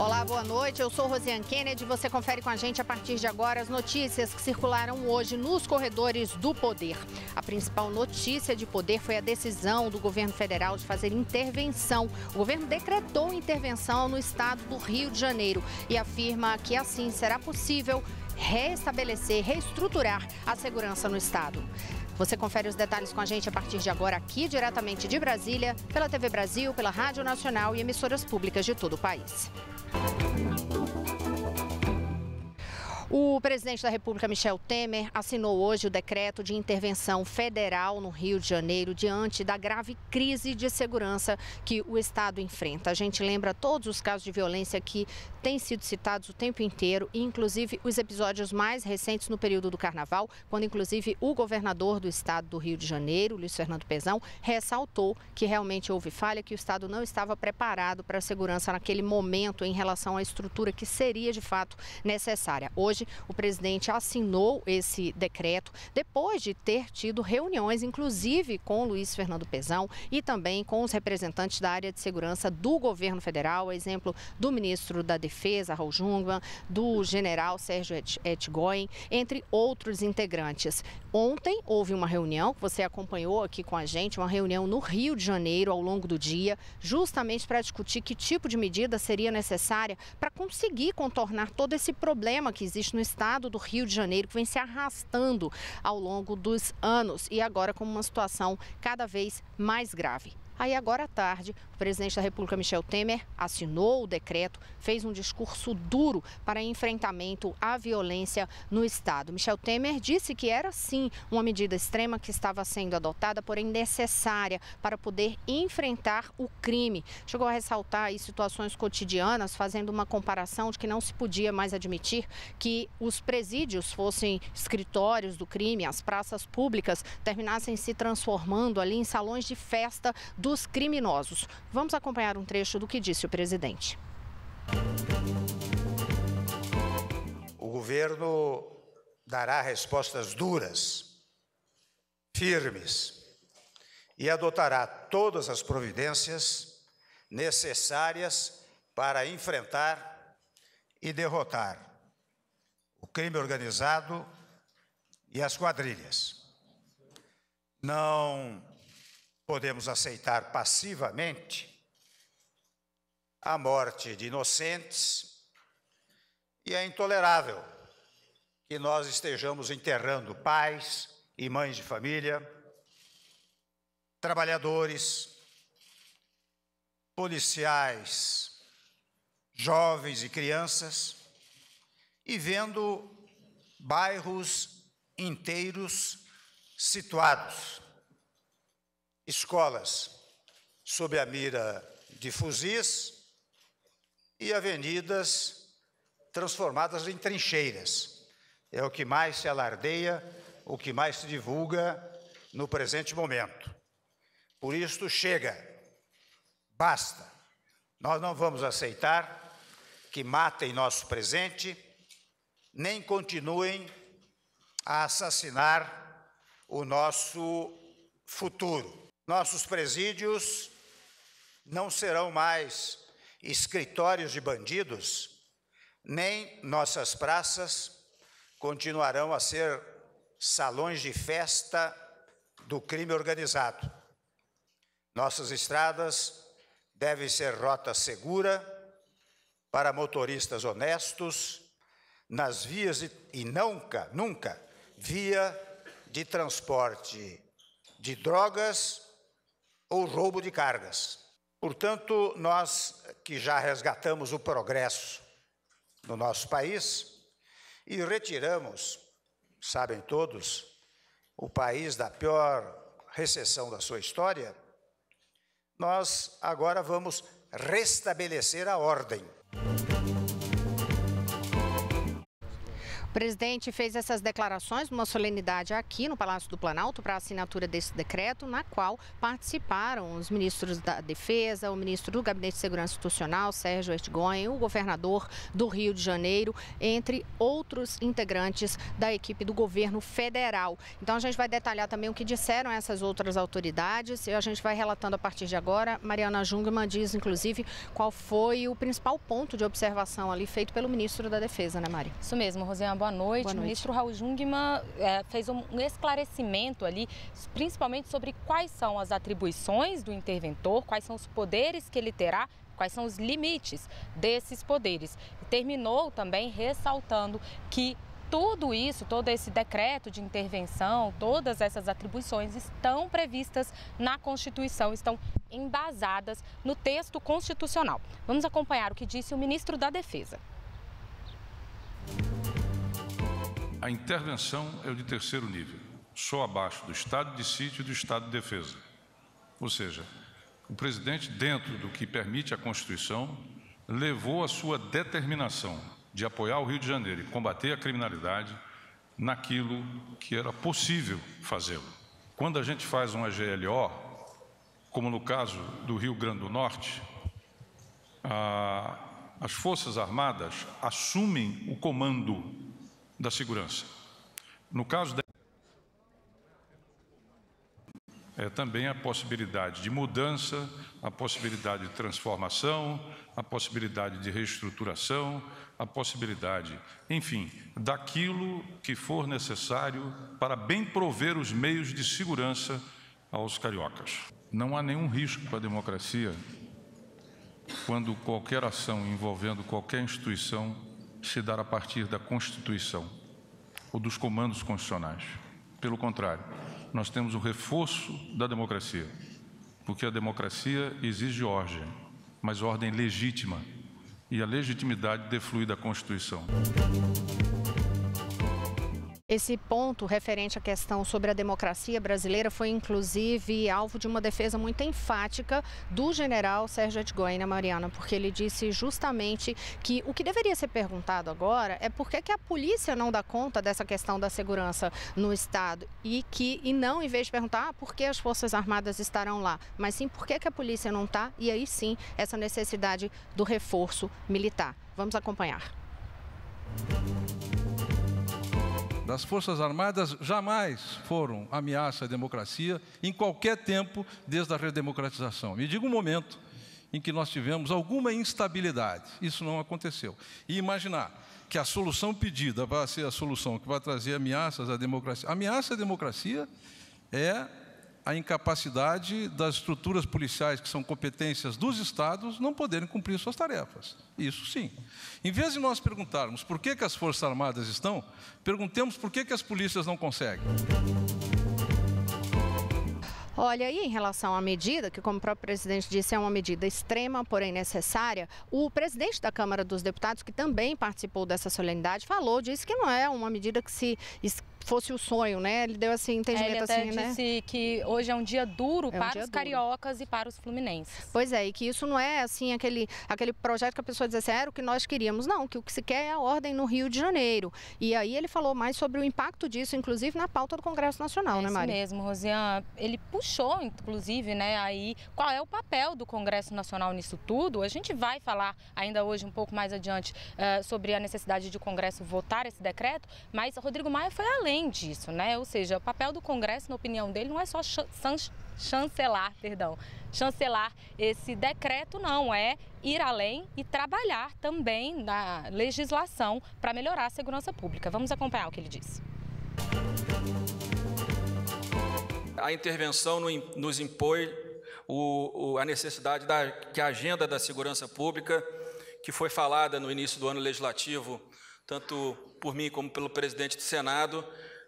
Olá, boa noite. Eu sou Rosiane Kennedy. Você confere com a gente a partir de agora as notícias que circularam hoje nos corredores do poder. A principal notícia de poder foi a decisão do governo federal de fazer intervenção. O governo decretou intervenção no estado do Rio de Janeiro e afirma que assim será possível restabelecer, reestruturar a segurança no estado. Você confere os detalhes com a gente a partir de agora aqui, diretamente de Brasília, pela TV Brasil, pela Rádio Nacional e emissoras públicas de todo o país. O presidente da República, Michel Temer, assinou hoje o decreto de intervenção federal no Rio de Janeiro diante da grave crise de segurança que o estado enfrenta. A gente lembra todos os casos de violência que têm sido citados o tempo inteiro, inclusive os episódios mais recentes no período do Carnaval, quando inclusive o governador do estado do Rio de Janeiro, Luiz Fernando Pezão, ressaltou que realmente houve falha, que o estado não estava preparado para a segurança naquele momento em relação à estrutura que seria de fato necessária. Hoje, o presidente assinou esse decreto depois de ter tido reuniões, inclusive com Luiz Fernando Pezão e também com os representantes da área de segurança do governo federal, a exemplo do ministro da Defesa, Raul Jungmann, do general Sérgio Etgoyen, entre outros integrantes. Ontem houve uma reunião, que você acompanhou aqui com a gente, uma reunião no Rio de Janeiro ao longo do dia, justamente para discutir que tipo de medida seria necessária para conseguir contornar todo esse problema que existe no estado do Rio de Janeiro, que vem se arrastando ao longo dos anos e agora com uma situação cada vez mais grave. Aí agora à tarde, o presidente da República, Michel Temer, assinou o decreto, fez um discurso duro para enfrentamento à violência no estado. Michel Temer disse que era sim uma medida extrema que estava sendo adotada, porém necessária para poder enfrentar o crime. Chegou a ressaltar aí situações cotidianas, fazendo uma comparação de que não se podia mais admitir que os presídios fossem escritórios do crime, as praças públicas terminassem se transformando ali em salões de festa dos criminosos. Vamos acompanhar um trecho do que disse o presidente. O governo dará respostas duras, firmes e adotará todas as providências necessárias para enfrentar e derrotar o crime organizado e as quadrilhas. Não podemos aceitar passivamente a morte de inocentes e é intolerável que nós estejamos enterrando pais e mães de família, trabalhadores, policiais, jovens e crianças e vendo bairros inteiros situados, escolas sob a mira de fuzis e avenidas transformadas em trincheiras. É o que mais se alardeia, o que mais se divulga no presente momento. Por isso, chega, basta. Nós não vamos aceitar que matem nosso presente, nem continuem a assassinar o nosso futuro. Nossos presídios não serão mais escritórios de bandidos, nem nossas praças continuarão a ser salões de festa do crime organizado. Nossas estradas devem ser rota segura para motoristas honestos, nas vias e nunca via de transporte de drogas ou roubo de cargas. Portanto, nós que já resgatamos o progresso no nosso país e retiramos, sabem todos, o país da pior recessão da sua história, nós agora vamos restabelecer a ordem. O presidente fez essas declarações numa solenidade aqui no Palácio do Planalto para a assinatura desse decreto, na qual participaram os ministros da Defesa, o ministro do Gabinete de Segurança Institucional, Sérgio Ertgóin, o governador do Rio de Janeiro, entre outros integrantes da equipe do governo federal. Então a gente vai detalhar também o que disseram essas outras autoridades e a gente vai relatando a partir de agora. Mariana Jungmann diz, inclusive, qual foi o principal ponto de observação ali feito pelo ministro da Defesa, né, Mari? Isso mesmo, Rosiana. Boa noite. O ministro Raul Jungmann fez um esclarecimento ali, principalmente sobre quais são as atribuições do interventor, quais são os poderes que ele terá, quais são os limites desses poderes. E terminou também ressaltando que tudo isso, todo esse decreto de intervenção, todas essas atribuições estão previstas na Constituição, estão embasadas no texto constitucional. Vamos acompanhar o que disse o ministro da Defesa. A intervenção é o de terceiro nível, só abaixo do estado de sítio e do estado de defesa. Ou seja, o presidente, dentro do que permite a Constituição, levou a sua determinação de apoiar o Rio de Janeiro e combater a criminalidade naquilo que era possível fazê-lo. Quando a gente faz uma GLO, como no caso do Rio Grande do Norte, as Forças Armadas assumem o comando da segurança. No caso também a possibilidade de mudança, a possibilidade de transformação, a possibilidade de reestruturação, a possibilidade, enfim, daquilo que for necessário para bem prover os meios de segurança aos cariocas. Não há nenhum risco para a democracia quando qualquer ação envolvendo qualquer instituição se dar a partir da Constituição ou dos comandos constitucionais. Pelo contrário, nós temos o reforço da democracia, porque a democracia exige ordem, mas ordem legítima, e a legitimidade deflui da Constituição. Esse ponto referente à questão sobre a democracia brasileira foi, inclusive, alvo de uma defesa muito enfática do general Sérgio Ertgóin, né, Mariana? Porque ele disse justamente que o que deveria ser perguntado agora é por que a polícia não dá conta dessa questão da segurança no Estado e não, em vez de perguntar por que as Forças Armadas estarão lá, mas sim por que a polícia não está, e aí sim essa necessidade do reforço militar. Vamos acompanhar. Das Forças Armadas jamais foram ameaça à democracia em qualquer tempo desde a redemocratização. Me diga um momento em que nós tivemos alguma instabilidade. Isso não aconteceu. E imaginar que a solução pedida vai ser a solução que vai trazer ameaças à democracia. Ameaça à democracia é a incapacidade das estruturas policiais, que são competências dos estados, não poderem cumprir suas tarefas. Isso sim. Em vez de nós perguntarmos por que as Forças Armadas estão, perguntemos por que as polícias não conseguem. Olha, e em relação à medida, que como o próprio presidente disse, é uma medida extrema, porém necessária, o presidente da Câmara dos Deputados, que também participou dessa solenidade, disse que não é uma medida que se fosse o sonho, né? Ele deu assim, entendimento assim, né? Ele disse que hoje é um dia duro para os cariocas e para os fluminenses. Pois é, e que isso não é assim aquele projeto que a pessoa diz assim, era o que nós queríamos. Não, que o que se quer é a ordem no Rio de Janeiro. E aí ele falou mais sobre o impacto disso, inclusive na pauta do Congresso Nacional, né, Mari? Isso mesmo, Rosiana. Ele puxou, inclusive, né, aí qual é o papel do Congresso Nacional nisso tudo. A gente vai falar ainda hoje, um pouco mais adiante, sobre a necessidade de o Congresso votar esse decreto, mas Rodrigo Maia foi além disso, né? Ou seja, o papel do Congresso, na opinião dele, não é só chancelar esse decreto, não, é ir além e trabalhar também na legislação para melhorar a segurança pública. Vamos acompanhar o que ele disse. A intervenção nos impõe a necessidade que a agenda da segurança pública, que foi falada no início do ano legislativo, tanto por mim como pelo presidente do Senado,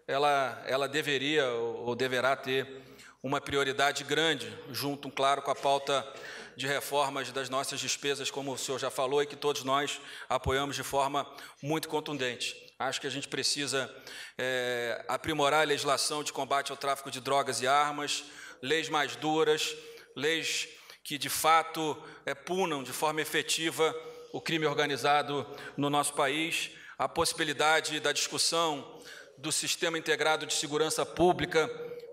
ela deveria ou deverá ter uma prioridade grande, junto, claro, com a pauta de reformas das nossas despesas, como o senhor já falou, e que todos nós apoiamos de forma muito contundente. Acho que a gente precisa aprimorar a legislação de combate ao tráfico de drogas e armas, leis mais duras, leis que, de fato, punam de forma efetiva o crime organizado no nosso país. a possibilidade da discussão do Sistema Integrado de Segurança Pública,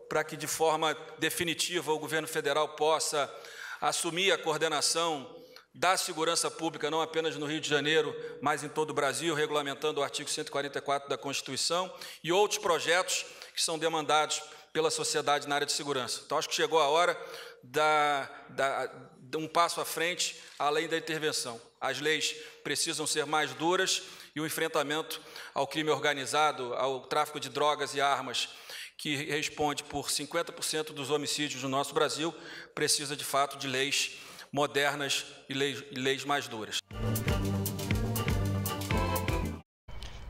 para que, de forma definitiva, o governo federal possa assumir a coordenação da segurança pública, não apenas no Rio de Janeiro, mas em todo o Brasil, regulamentando o artigo 144 da Constituição, e outros projetos que são demandados pela sociedade na área de segurança. Então, acho que chegou a hora de um passo à frente, além da intervenção. As leis precisam ser mais duras e o enfrentamento ao crime organizado, ao tráfico de drogas e armas, que responde por 50% dos homicídios no nosso Brasil, precisa, de fato, de leis modernas e leis mais duras.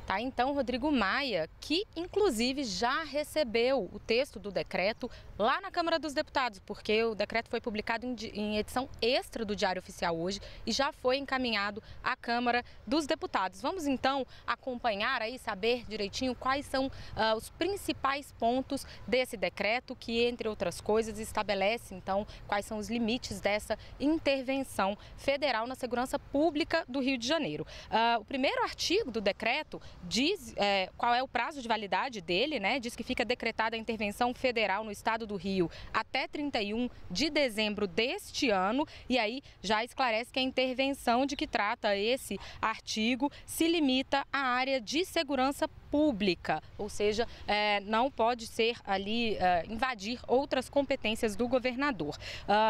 Tá, então, Rodrigo Maia, que inclusive já recebeu o texto do decreto lá na Câmara dos Deputados, porque o decreto foi publicado em edição extra do Diário Oficial hoje e já foi encaminhado à Câmara dos Deputados. Vamos então acompanhar aí, saber direitinho quais são os principais pontos desse decreto que, entre outras coisas, estabelece então quais são os limites dessa intervenção federal na segurança pública do Rio de Janeiro. O primeiro artigo do decreto diz qual é o prazo de validade dele, né? Diz que fica decretada a intervenção federal no estado do Rio até 31 de dezembro deste ano, e aí já esclarece que a intervenção de que trata esse artigo se limita à área de segurança pública, ou seja, não pode ser ali invadir outras competências do governador.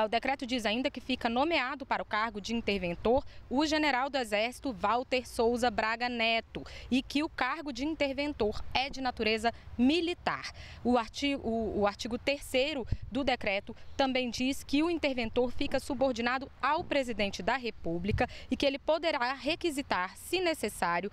O decreto diz ainda que fica nomeado para o cargo de interventor o general do Exército Walter Souza Braga Neto e que o cargo de interventor é de natureza militar. O artigo 3º do decreto também diz que o interventor fica subordinado ao presidente da República e que ele poderá requisitar, se necessário,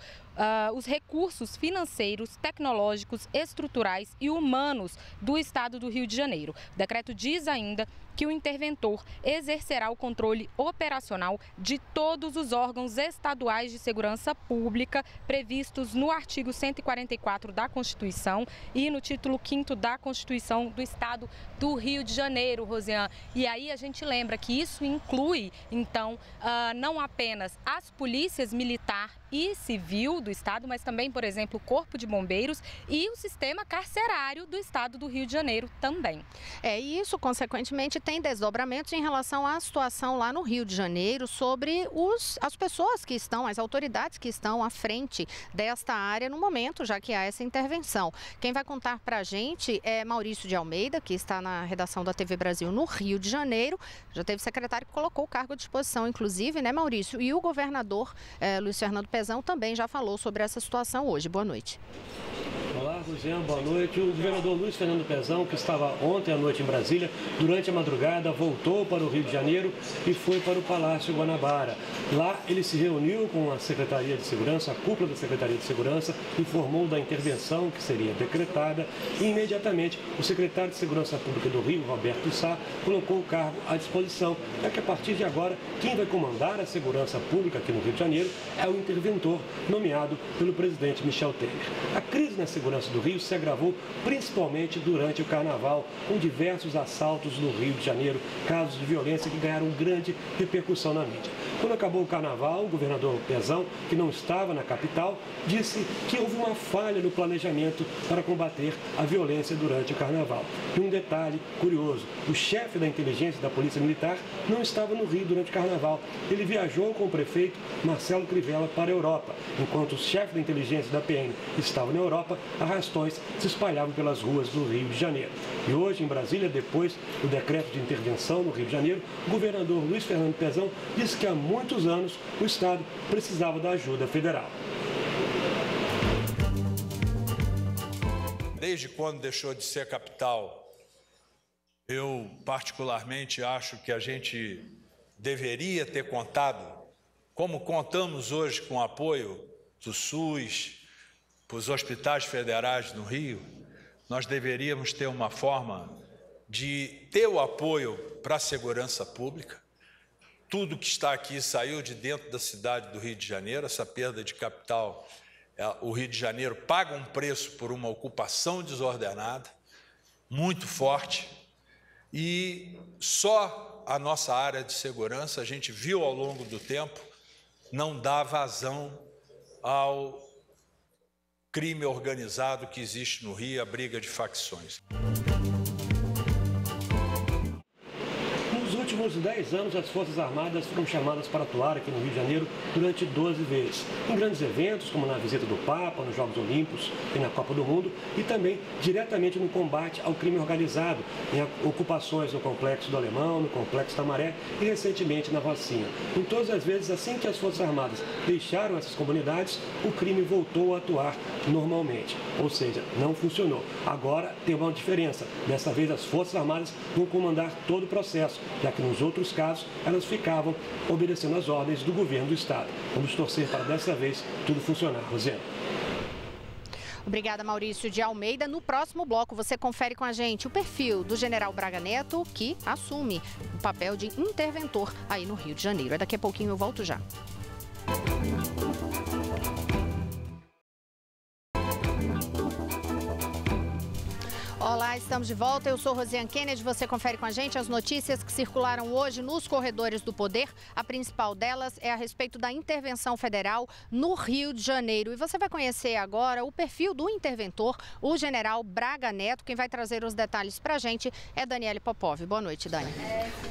os recursos financeiros, tecnológicos, estruturais e humanos do estado do Rio de Janeiro. O decreto diz ainda que o interventor exercerá o controle operacional de todos os órgãos estaduais de segurança pública previstos no artigo 144 da Constituição e no título 5º da Constituição do Estado do Rio de Janeiro, Rosiane. E aí a gente lembra que isso inclui, então, não apenas as polícias militar e civil do estado, mas também, por exemplo, o Corpo de Bombeiros e o sistema carcerário do estado do Rio de Janeiro também. E isso, consequentemente, tem desdobramentos em relação à situação lá no Rio de Janeiro sobre as pessoas que estão, as autoridades que estão à frente desta área no momento, já que há essa intervenção. Quem vai contar para a gente é Maurício de Almeida, que está na redação da TV Brasil no Rio de Janeiro. Já teve secretário que colocou o cargo à disposição, inclusive, né, Maurício? E o governador Luiz Fernando Pezão também já falou sobre essa situação hoje. Boa noite. Olá, Rosiane, boa noite. O governador Luiz Fernando Pezão, que estava ontem à noite em Brasília, durante a madrugada voltou para o Rio de Janeiro e foi para o Palácio Guanabara. Lá ele se reuniu com a Secretaria de Segurança, a cúpula da Secretaria de Segurança, informou da intervenção que seria decretada e imediatamente o secretário de Segurança Pública do Rio, Roberto Sá, colocou o cargo à disposição, já que a partir de agora quem vai comandar a segurança pública aqui no Rio de Janeiro é o interventor nomeado pelo presidente Michel Temer. A crise na segurança do Rio se agravou principalmente durante o Carnaval, com diversos assaltos no Rio de Janeiro, casos de violência que ganharam grande repercussão na mídia. Quando acabou o Carnaval, o governador Pezão, que não estava na capital, disse que houve uma falha no planejamento para combater a violência durante o Carnaval. E um detalhe curioso, o chefe da inteligência da Polícia Militar não estava no Rio durante o Carnaval. Ele viajou com o prefeito Marcelo Crivella para a Europa. Enquanto o chefe da inteligência da PM estava na Europa, arrastões se espalhavam pelas ruas do Rio de Janeiro. E hoje, em Brasília, depois do decreto de intervenção no Rio de Janeiro, o governador Luiz Fernando Pezão disse que há muitos anos o Estado precisava da ajuda federal. Desde quando deixou de ser capital, eu particularmente acho que a gente deveria ter contado, como contamos hoje com o apoio do SUS, para os hospitais federais no Rio, nós deveríamos ter uma forma de ter o apoio para a segurança pública. Tudo que está aqui saiu de dentro da cidade do Rio de Janeiro, essa perda de capital, o Rio de Janeiro paga um preço por uma ocupação desordenada, muito forte, e só a nossa área de segurança, a gente viu ao longo do tempo, não dá vazão crime organizado que existe no Rio, a briga de facções. Nos últimos 10 anos, as Forças Armadas foram chamadas para atuar aqui no Rio de Janeiro durante 12 vezes. Em grandes eventos, como na visita do Papa, nos Jogos Olímpicos e na Copa do Mundo, e também diretamente no combate ao crime organizado, em ocupações no Complexo do Alemão, no Complexo da Maré e recentemente na Rocinha. Em todas as vezes, assim que as Forças Armadas deixaram essas comunidades, o crime voltou a atuar normalmente. Ou seja, não funcionou. Agora tem uma diferença. Dessa vez, as Forças Armadas vão comandar todo o processo, já que nos outros casos elas ficavam obedecendo às ordens do governo do Estado. Vamos torcer para dessa vez tudo funcionar. Rosiana. Obrigada, Maurício de Almeida. No próximo bloco, você confere com a gente o perfil do general Braga Neto, que assume o papel de interventor aí no Rio de Janeiro. Daqui a pouquinho eu volto já. Olá, estamos de volta. Eu sou Rosiane Kennedy. Você confere com a gente as notícias que circularam hoje nos corredores do poder. A principal delas é a respeito da intervenção federal no Rio de Janeiro. E você vai conhecer agora o perfil do interventor, o general Braga Neto. Quem vai trazer os detalhes para a gente é Daniele Popov. Boa noite, Dani.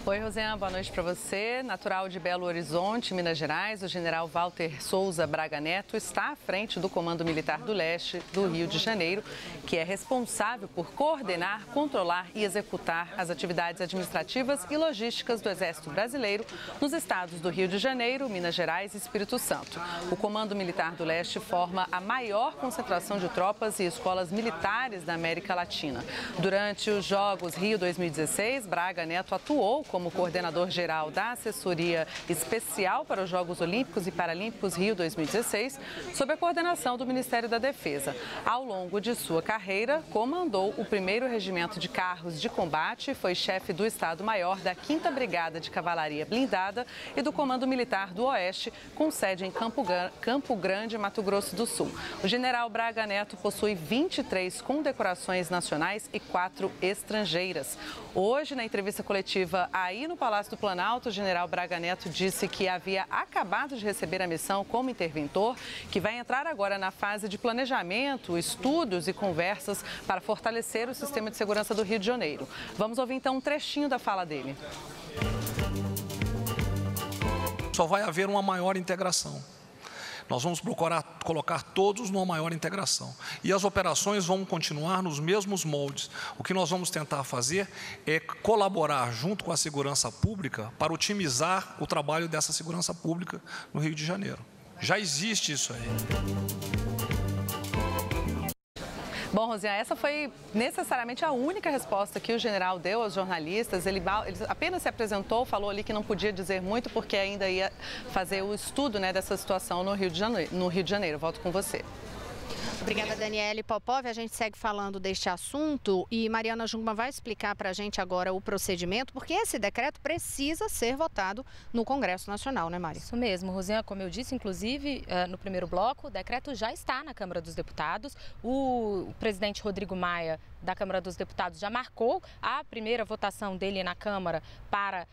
Oi, Rosiane. Boa noite para você. Natural de Belo Horizonte, Minas Gerais, o general Walter Souza Braga Neto está à frente do Comando Militar do Leste do Rio de Janeiro, que é responsável por coordenar, controlar e executar as atividades administrativas e logísticas do Exército Brasileiro nos estados do Rio de Janeiro, Minas Gerais e Espírito Santo. O Comando Militar do Leste forma a maior concentração de tropas e escolas militares da América Latina. Durante os Jogos Rio 2016, Braga Neto atuou como coordenador geral da Assessoria Especial para os Jogos Olímpicos e Paralímpicos Rio 2016, sob a coordenação do Ministério da Defesa. Ao longo de sua carreira, comandou o primeiro regimento de carros de combate, foi chefe do Estado-Maior da 5ª Brigada de Cavalaria Blindada e do Comando Militar do Oeste, com sede em Campo Grande, Mato Grosso do Sul. O general Braga Neto possui 23 condecorações nacionais e 4 estrangeiras. Hoje, na entrevista coletiva aí no Palácio do Planalto, o general Braga Neto disse que havia acabado de receber a missão como interventor, que vai entrar agora na fase de planejamento, estudos e conversas para fortalecer o sistema de segurança do Rio de Janeiro. Vamos ouvir então um trechinho da fala dele. Só vai haver uma maior integração. Nós vamos procurar colocar todos numa maior integração. E as operações vão continuar nos mesmos moldes. O que nós vamos tentar fazer é colaborar junto com a segurança pública para otimizar o trabalho dessa segurança pública no Rio de Janeiro. Já existe isso aí. Bom, Rosiane, essa foi necessariamente a única resposta que o general deu aos jornalistas. Ele apenas se apresentou, falou ali que não podia dizer muito porque ainda ia fazer o estudo, né, dessa situação no Rio de Janeiro. Volto com você. Obrigada, Daniele Popov. A gente segue falando deste assunto e Mariana Jungmann vai explicar para a gente agora o procedimento, porque esse decreto precisa ser votado no Congresso Nacional, né, Mari? Isso mesmo, Rosiane. Como eu disse, inclusive, no primeiro bloco, o decreto já está na Câmara dos Deputados. O presidente Rodrigo Maia, da Câmara dos Deputados, já marcou a primeira votação dele na Câmara para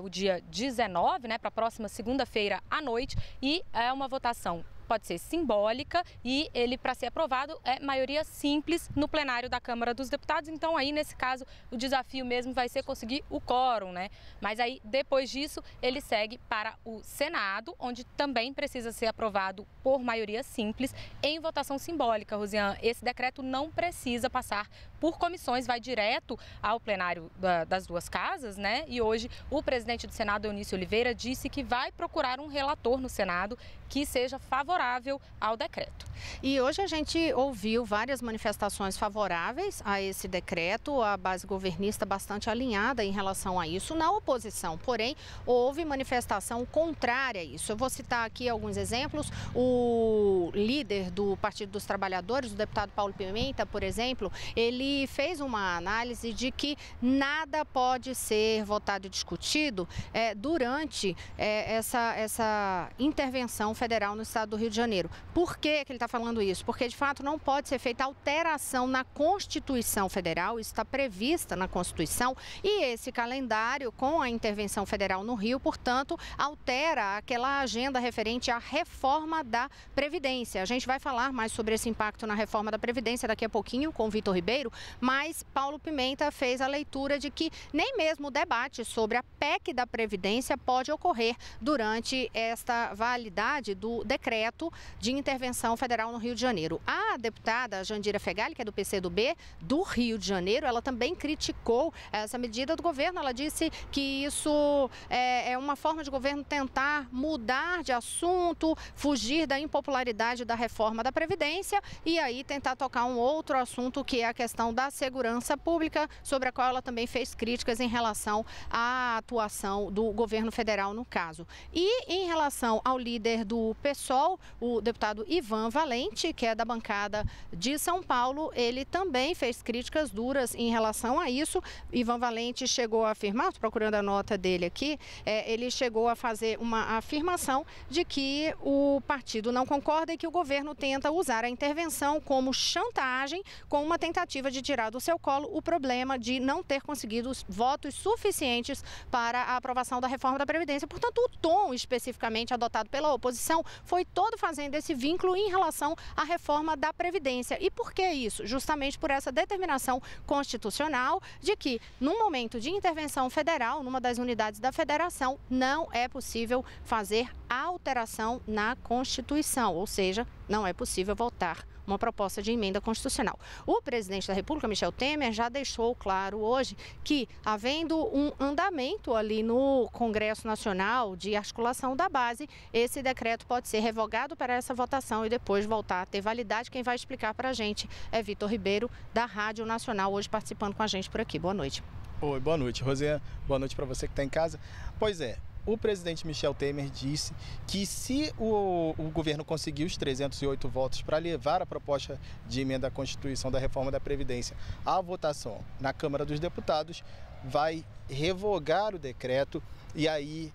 o dia 19, né, para a próxima segunda-feira à noite, e é uma votação pode ser simbólica e ele, para ser aprovado, é maioria simples no plenário da Câmara dos Deputados. Então, aí, nesse caso, o desafio mesmo vai ser conseguir o quórum, né? Mas aí, depois disso, ele segue para o Senado, onde também precisa ser aprovado por maioria simples em votação simbólica, Rosiane. Esse decreto não precisa passar por comissões, vai direto ao plenário das duas casas, né? E hoje, o presidente do Senado, Eunício Oliveira, disse que vai procurar um relator no Senado que seja favorável ao decreto. E hoje a gente ouviu várias manifestações favoráveis a esse decreto, a base governista bastante alinhada em relação a isso, na oposição. Porém, houve manifestação contrária a isso. Eu vou citar aqui alguns exemplos. O líder do Partido dos Trabalhadores, o deputado Paulo Pimenta, por exemplo, ele fez uma análise de que nada pode ser votado e discutido durante essa intervenção federal no estado do Rio Rio de Janeiro. Por que ele está falando isso? Porque, de fato, não pode ser feita alteração na Constituição Federal, isso está prevista na Constituição, e esse calendário com a intervenção federal no Rio, portanto, altera aquela agenda referente à reforma da Previdência. A gente vai falar mais sobre esse impacto na reforma da Previdência daqui a pouquinho com o Vitor Ribeiro, mas Paulo Pimenta fez a leitura de que nem mesmo o debate sobre a PEC da Previdência pode ocorrer durante esta validade do decreto de intervenção federal no Rio de Janeiro. A deputada Jandira Fegali, que é do PCdoB do Rio de Janeiro, ela também criticou essa medida do governo. Ela disse que isso é uma forma de governo tentar mudar de assunto, fugir da impopularidade da reforma da Previdência e aí tentar tocar um outro assunto, que é a questão da segurança pública, sobre a qual ela também fez críticas em relação à atuação do governo federal no caso. E em relação ao líder do PSOL, o deputado Ivan Valente, que é da bancada de São Paulo, ele também fez críticas duras em relação a isso. Ivan Valente chegou a afirmar, estou procurando a nota dele aqui, ele chegou a fazer uma afirmação de que o partido não concorda e que o governo tenta usar a intervenção como chantagem, com uma tentativa de tirar do seu colo o problema de não ter conseguido os votos suficientes para a aprovação da reforma da Previdência. Portanto, o tom especificamente adotado pela oposição foi todo fazendo esse vínculo em relação à reforma da Previdência. E por que isso? Justamente por essa determinação constitucional de que, num momento de intervenção federal, numa das unidades da federação, não é possível fazer alteração na Constituição, ou seja, não é possível votar uma proposta de emenda constitucional. O presidente da República, Michel Temer, já deixou claro hoje que, havendo um andamento ali no Congresso Nacional de articulação da base, esse decreto pode ser revogado para essa votação e depois voltar a ter validade. Quem vai explicar para a gente é Vitor Ribeiro, da Rádio Nacional, hoje participando com a gente por aqui. Boa noite. Oi, boa noite, Rosiane. Boa noite para você que está em casa. Pois é. O presidente Michel Temer disse que se o governo conseguir os 308 votos para levar a proposta de emenda à Constituição da reforma da Previdência à votação na Câmara dos Deputados, vai revogar o decreto e aí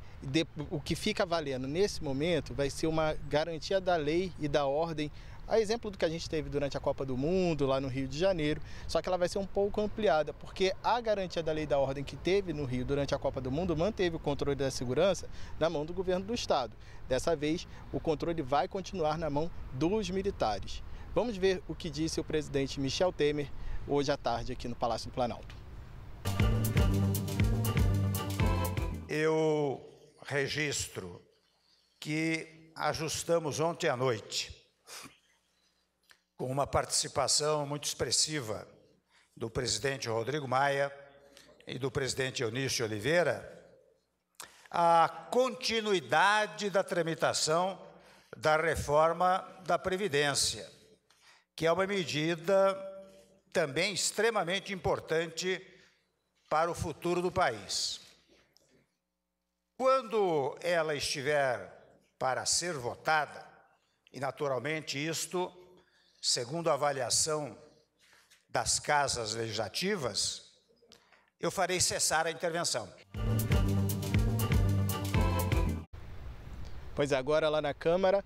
o que fica valendo nesse momento vai ser uma garantia da lei e da ordem, a exemplo do que a gente teve durante a Copa do Mundo, lá no Rio de Janeiro, só que ela vai ser um pouco ampliada, porque a garantia da lei e da ordem que teve no Rio durante a Copa do Mundo manteve o controle da segurança na mão do governo do Estado. Dessa vez, o controle vai continuar na mão dos militares. Vamos ver o que disse o presidente Michel Temer hoje à tarde aqui no Palácio do Planalto. Eu registro que ajustamos ontem à noite, com uma participação muito expressiva do presidente Rodrigo Maia e do presidente Eunício Oliveira, a continuidade da tramitação da reforma da Previdência, que é uma medida também extremamente importante para o futuro do país. Quando ela estiver para ser votada, e naturalmente isto, segundo a avaliação das casas legislativas, eu farei cessar a intervenção. Pois é, agora lá na Câmara,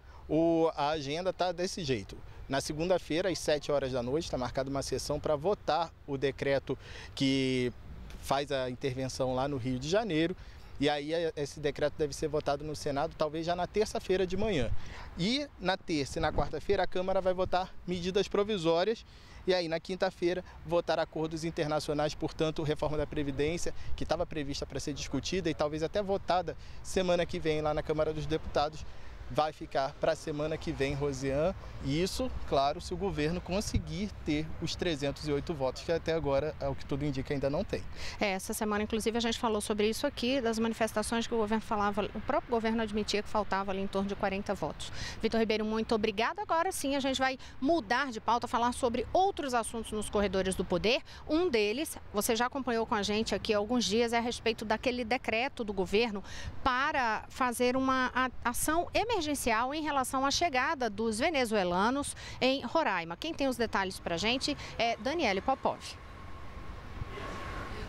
a agenda está desse jeito. Na segunda-feira, às 7 horas da noite, está marcada uma sessão para votar o decreto que faz a intervenção lá no Rio de Janeiro. E aí esse decreto deve ser votado no Senado, talvez já na terça-feira de manhã. E na terça e na quarta-feira a Câmara vai votar medidas provisórias. E aí na quinta-feira votar acordos internacionais, portanto, reforma da Previdência, que estava prevista para ser discutida e talvez até votada semana que vem lá na Câmara dos Deputados, vai ficar para a semana que vem, Rosiane. E isso, claro, se o governo conseguir ter os 308 votos, que até agora, é o que tudo indica, ainda não tem. Essa semana, inclusive, a gente falou sobre isso aqui, das manifestações que o governo falava, o próprio governo admitia que faltava ali em torno de 40 votos. Vitor Ribeiro, muito obrigado. Agora sim, a gente vai mudar de pauta, falar sobre outros assuntos nos corredores do poder. Um deles, você já acompanhou com a gente aqui há alguns dias, é a respeito daquele decreto do governo para fazer uma ação emergencial em relação à chegada dos venezuelanos em Roraima. Quem tem os detalhes para a gente é Daniele Popov.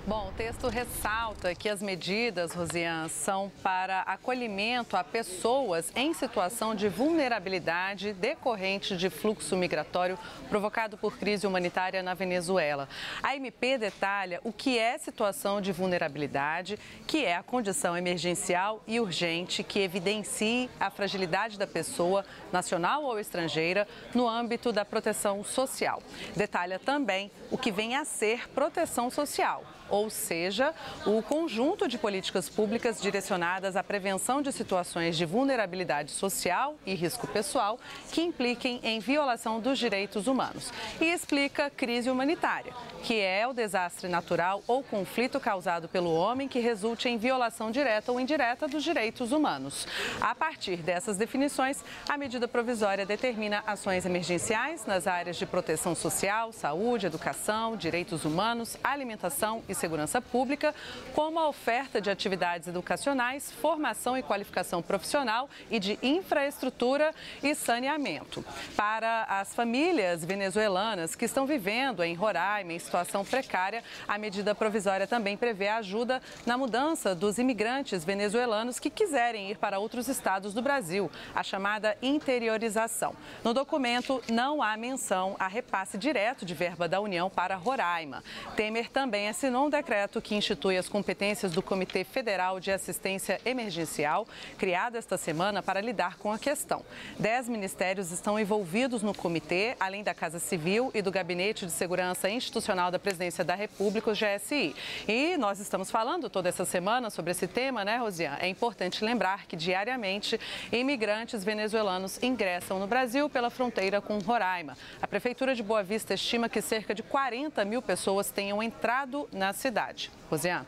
Bom, o texto ressalta que as medidas, Rosiane, são para acolhimento a pessoas em situação de vulnerabilidade decorrente de fluxo migratório provocado por crise humanitária na Venezuela. A MP detalha o que é situação de vulnerabilidade, que é a condição emergencial e urgente que evidencie a fragilidade da pessoa, nacional ou estrangeira, no âmbito da proteção social. Detalha também o que vem a ser proteção social, ou seja, o conjunto de políticas públicas direcionadas à prevenção de situações de vulnerabilidade social e risco pessoal que impliquem em violação dos direitos humanos. E explica crise humanitária, que é o desastre natural ou conflito causado pelo homem que resulte em violação direta ou indireta dos direitos humanos. A partir dessas definições, a medida provisória determina ações emergenciais nas áreas de proteção social, saúde, educação, direitos humanos, alimentação e segurança pública, como a oferta de atividades educacionais, formação e qualificação profissional e de infraestrutura e saneamento. Para as famílias venezuelanas que estão vivendo em Roraima em situação precária, a medida provisória também prevê a ajuda na mudança dos imigrantes venezuelanos que quiserem ir para outros estados do Brasil, a chamada interiorização. No documento, não há menção a repasse direto de verba da União para Roraima. Temer também assinou um decreto que institui as competências do Comitê Federal de Assistência Emergencial, criado esta semana para lidar com a questão. 10 ministérios estão envolvidos no comitê, além da Casa Civil e do Gabinete de Segurança Institucional da Presidência da República, o GSI. E nós estamos falando toda essa semana sobre esse tema, né, Rosiane? É importante lembrar que diariamente imigrantes venezuelanos ingressam no Brasil pela fronteira com Roraima. A Prefeitura de Boa Vista estima que cerca de 40 mil pessoas tenham entrado na cidade. Rosiane.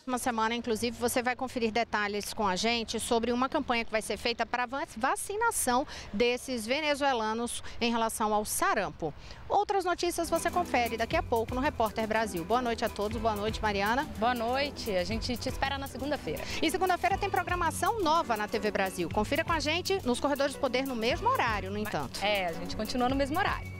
Uma semana, inclusive, você vai conferir detalhes com a gente sobre uma campanha que vai ser feita para vacinação desses venezuelanos em relação ao sarampo. Outras notícias você confere daqui a pouco no Repórter Brasil. Boa noite a todos. Boa noite, Mariana. Boa noite. A gente te espera na segunda-feira. E segunda-feira tem programação nova na TV Brasil. Confira com a gente nos Corredores do Poder no mesmo horário, no entanto. A gente continua no mesmo horário.